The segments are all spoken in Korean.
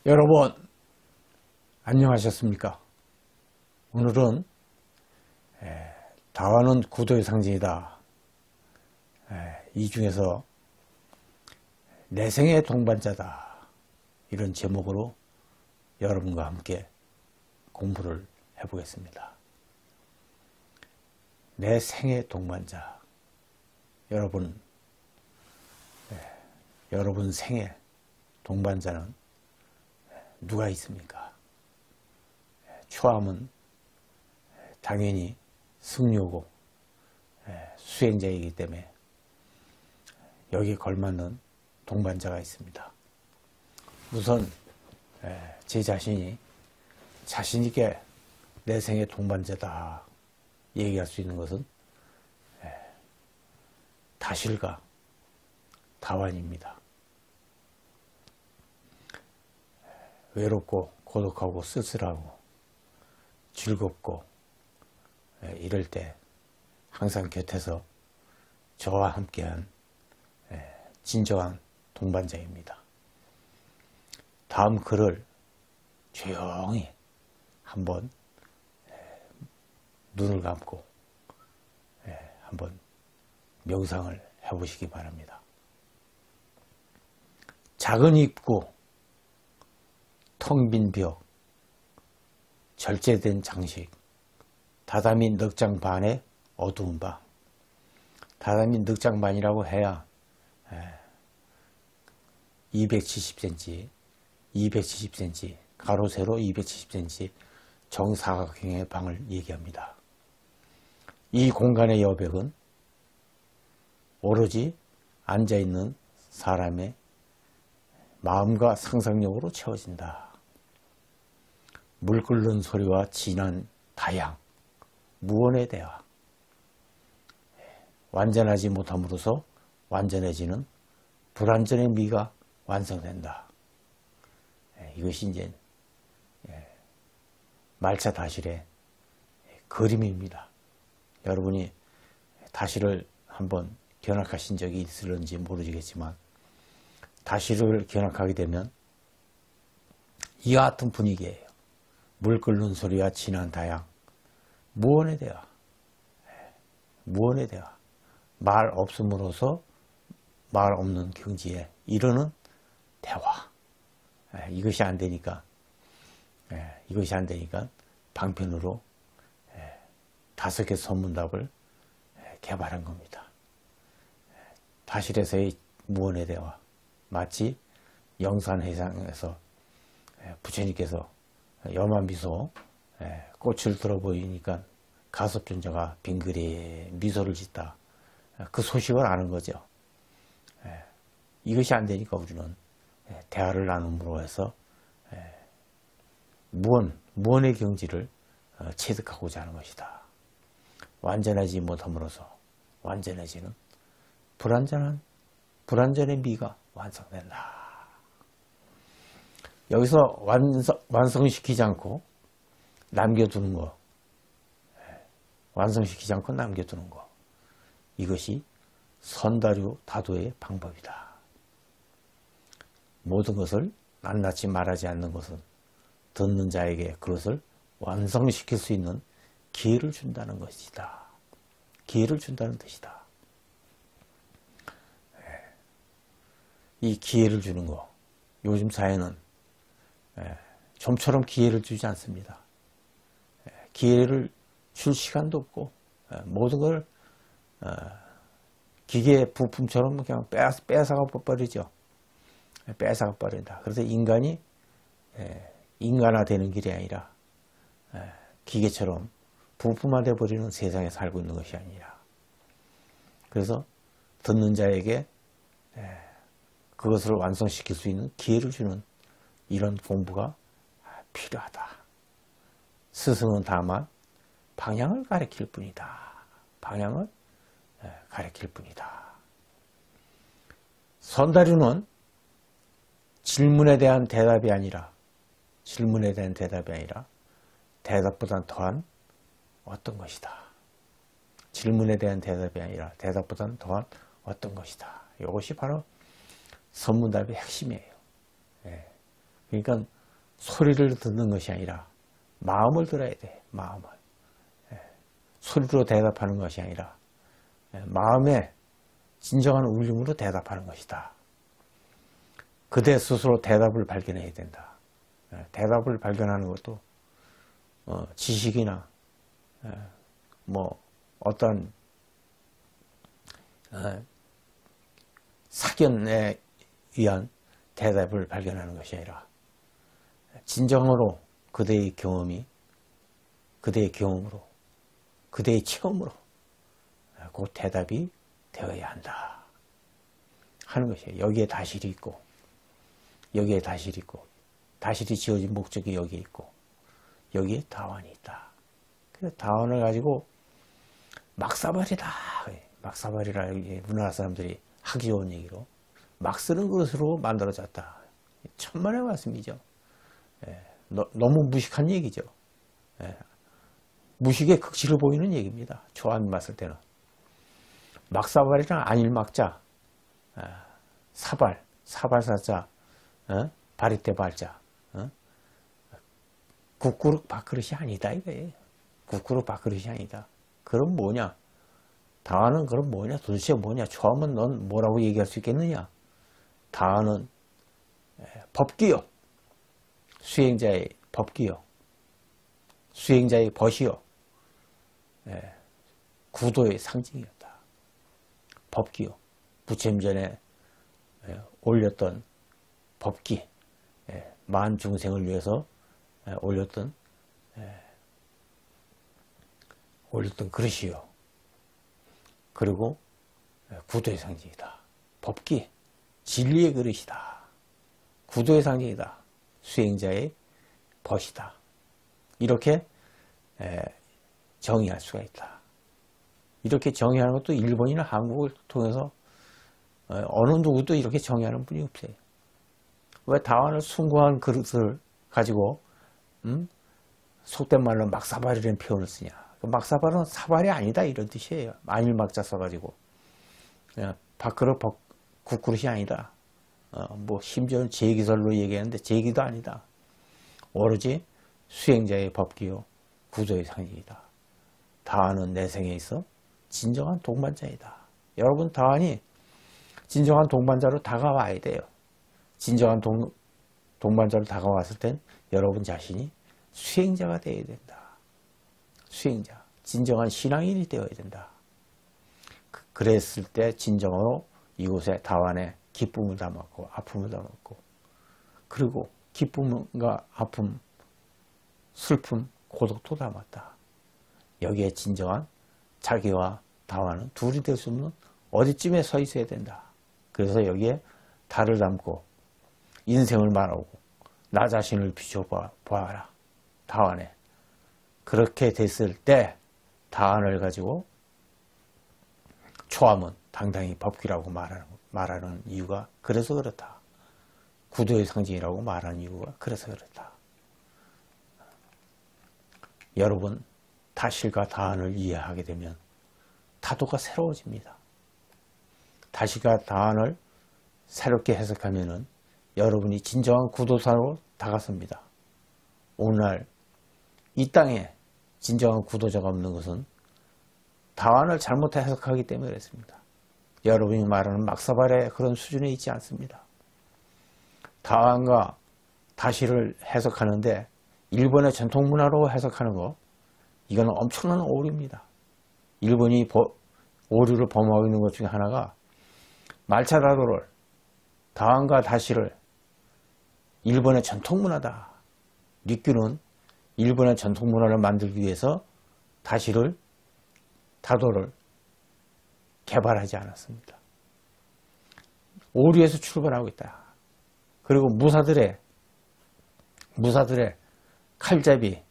여러분 안녕하셨습니까? 오늘은 다화는 구도의 상징이다. 이 중에서 내생의 동반자다, 이런 제목으로 여러분과 함께 공부를 해보겠습니다. 내 생의 동반자. 여러분 생의 동반자는 누가 있습니까? 초함은 당연히 승려고 수행자이기 때문에 여기에 걸맞는 동반자가 있습니다. 우선 제 자신이 자신있게 내 생의 동반자다 얘기할 수 있는 것은 다실과 다완입니다. 외롭고 고독하고 쓸쓸하고 즐겁고 이럴 때 항상 곁에서 저와 함께한 진정한 동반자입니다. 다음 글을 조용히 한번 눈을 감고 한번 명상을 해보시기 바랍니다. 작은 입구, 텅 빈 벽, 절제된 장식, 다다미 넉장 반의 어두운 방. 다다미 넉장 반이라고 해야 270cm, 270cm, 가로 세로 270cm 정사각형의 방을 얘기합니다. 이 공간의 여백은 오로지 앉아있는 사람의 마음과 상상력으로 채워진다. 물 끓는 소리와 진한 다양, 무언의 대화. 완전하지 못함으로써 완전해지는 불완전의 미가 완성된다. 이것이 이제 말차 다실의 그림입니다. 여러분이 다실을 한번 견학하신 적이 있을런지 모르겠지만 다실을 견학하게 되면 이와 같은 분위기예요. 물 끓는 소리와 진한 다양, 무언의 대화, 무언의 대화. 말 없음으로써 말 없는 경지에 이르는 대화. 이것이 안 되니까 방편으로 5개 선문답을 개발한 겁니다. 다실에서의 무언의 대화. 마치 영산회상에서 부처님께서 여만미소, 꽃을 들어 보이니까 가섭존자가 빙그레 미소를 짓다. 그 소식을 아는 거죠. 이것이 안 되니까 우리는 대화를 나눔으로 해서 무언의 경지를 체득하고자 하는 것이다. 완전하지 못함으로써 완전해지는 불완전의 미가 완성된다. 여기서 완성시키지 않고 남겨두는 거, 완성시키지 않고 남겨두는 거, 이것이 선다류 다도의 방법이다. 모든 것을 낱낱이 말하지 않는 것은 듣는 자에게 그것을 완성시킬 수 있는 기회를 준다는 것이다. 기회를 준다는 뜻이다. 이 기회를 주는 거, 요즘 사회는 좀처럼 기회를 주지 않습니다. 기회를 줄 시간도 없고 모든 걸 기계 부품처럼 그냥 뺏어가 버리죠. 뺏어가 버린다. 그래서 인간이 인간화되는 길이 아니라 기계처럼 부품화돼 버리는 세상에 살고 있는 것이 아니라, 그래서 듣는 자에게 그것을 완성시킬 수 있는 기회를 주는 이런 공부가 필요하다. 스승은 다만 방향을 가리킬 뿐이다. 방향을 가리킬 뿐이다. 선다류는 질문에 대한 대답이 아니라 대답보단 더한 어떤 것이다. 질문에 대한 대답이 아니라 대답보단 더한 어떤 것이다. 이것이 바로 선문답의 핵심이에요. 그러니까 소리를 듣는 것이 아니라 마음을 들어야 돼. 마음을. 소리로 대답하는 것이 아니라 마음의 진정한 울림으로 대답하는 것이다. 그대 스스로 대답을 발견해야 된다. 대답을 발견하는 것도 지식이나 뭐 어떤 사견에 의한 대답을 발견하는 것이 아니라 진정으로 그대의 경험이 그대의 경험으로 그대의 체험으로 그 대답이 되어야 한다 하는 것이에요. 여기에 다실이 있고 여기에 다실이 있고 다실이 지어진 목적이 여기에 있고 여기에 다원이 있다. 그래서 다원을 가지고 막사발이다. 막사발이라 우리나라 사람들이 하기 좋은 얘기로 막 쓰는 것으로 만들어졌다. 천만의 말씀이죠. 너무 무식한 얘기죠. 무식의 극치를 보이는 얘기입니다. 초안 봤을 때는. 막사발이랑 안일막자, 사발, 사발사자, 바리떼 발자, 국그릇 밥그릇이 아니다 이거예요. 국그릇 밥그릇이 아니다. 그럼 뭐냐? 다하는 그럼 뭐냐? 도대체 뭐냐? 초하면 넌 뭐라고 얘기할 수 있겠느냐? 다하는 법기요. 수행자의 법기요. 수행자의 벗이요. 구도의 상징이었다. 법기요. 부처님 전에 올렸던 법기, 만 중생을 위해서 올렸던 그릇이요. 그리고 구도의 상징이다. 법기, 진리의 그릇이다. 구도의 상징이다. 수행자의 벗이다. 이렇게 정의할 수가 있다. 이렇게 정의하는 것도 일본이나 한국을 통해서 어느 누구도 이렇게 정의하는 분이 없어요. 왜 다원을 숭고한 그릇을 가지고 속된 말로 막사발이라는 표현을 쓰냐. 막사발은 사발이 아니다 이런 뜻이에요. 안일막자 써가지고 밥그릇 국그릇이 아니다. 뭐 심지어는 제기설로 얘기하는데 제기도 아니다. 오로지 수행자의 법기요 구조의 상징이다. 다한은 내 생에 있어 진정한 동반자이다. 여러분 다한이 진정한 동반자로 다가와야 돼요. 진정한 동반자로 다가왔을 땐 여러분 자신이 수행자가 되어야 된다. 수행자, 진정한 신앙인이 되어야 된다. 그랬을 때 진정으로 이곳에 다완에 기쁨을 담았고 아픔을 담았고 그리고 기쁨과 아픔, 슬픔, 고독도 담았다. 여기에 진정한 자기와 다완은 둘이 될 수 없는 어디쯤에 서 있어야 된다. 그래서 여기에 달을 담고 인생을 말하고 나 자신을 비춰보아라. 다완에. 그렇게 됐을 때 다완을 가지고 초함은 당당히 법기라고 말하는 이유가 그래서 그렇다. 구도의 상징이라고 말하는 이유가 그래서 그렇다. 여러분 다실과 다한을 이해하게 되면 타도가 새로워집니다. 다실과 다한을 새롭게 해석하면은 여러분이 진정한 구도사로 다가섭니다. 오늘날 이 땅에 진정한 구도자가 없는 것은 다완을 잘못 해석하기 때문에 그렇습니다. 여러분이 말하는 막사발의 그런 수준에 있지 않습니다. 다완과 다실을 해석하는데 일본의 전통문화로 해석하는 거 이거는 엄청난 오류입니다. 일본이 오류를 범하고 있는 것 중에 하나가 말차다도를 다완과 다실을 일본의 전통문화다. 립규는 일본의 전통문화를 만들기 위해서 다도를 개발하지 않았습니다. 오류에서 출발하고 있다. 그리고 무사들의 칼잡이,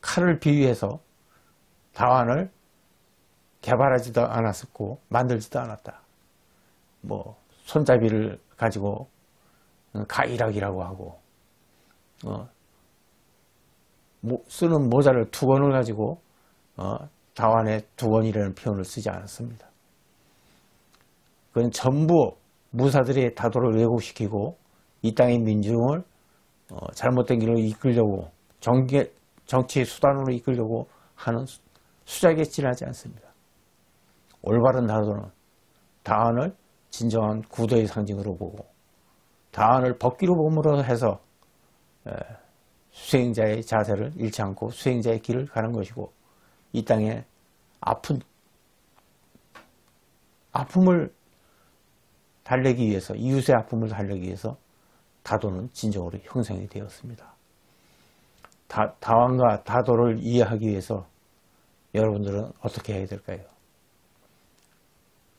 칼을 비유해서 다완을 개발하지도 않았었고 만들지도 않았다. 뭐 손잡이를 가지고 가이락이라고 하고 쓰는 모자를 투건을 가지고 다완의 두건이라는 표현을 쓰지 않았습니다. 그건 전부 무사들이 다도를 왜곡시키고 이 땅의 민중을 잘못된 길로 이끌려고 정치의 수단으로 이끌려고 하는 수작에 지나지 않습니다. 올바른 다도는 다한을 진정한 구도의 상징으로 보고 다한을 법기로 몸으로 해서 수행자의 자세를 잃지 않고 수행자의 길을 가는 것이고 이 땅에 아픔을 달래기 위해서 이웃의 아픔을 달래기 위해서 다도는 진정으로 형성이 되었습니다. 다왕과 다도를 이해하기 위해서 여러분들은 어떻게 해야 될까요?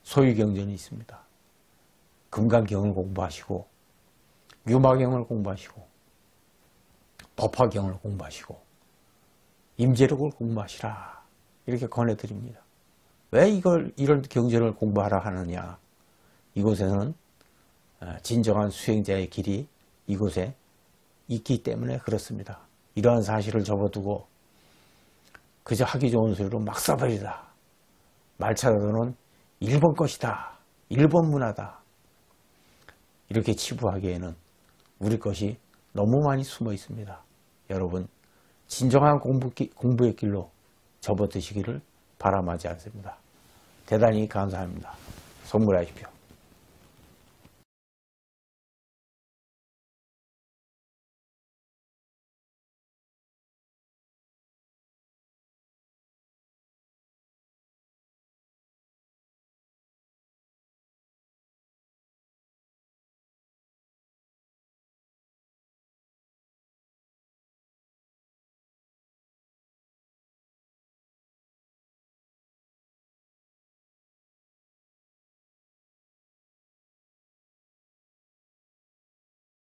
소유경전이 있습니다. 금강경을 공부하시고 유마경을 공부하시고 법화경을 공부하시고 임재력을 공부하시라 이렇게 권해드립니다. 왜 이런 경전을 공부하라 하느냐? 이곳에는 진정한 수행자의 길이 이곳에 있기 때문에 그렇습니다. 이러한 사실을 접어두고 그저 하기 좋은 소리로 막 써버리다. 말차다도는 일본 것이다. 일본 문화다. 이렇게 치부하기에는 우리 것이 너무 많이 숨어 있습니다. 여러분 진정한 공부의 길로 접어드시기를 바람하지 않습니다. 대단히 감사합니다. 선물하십시오.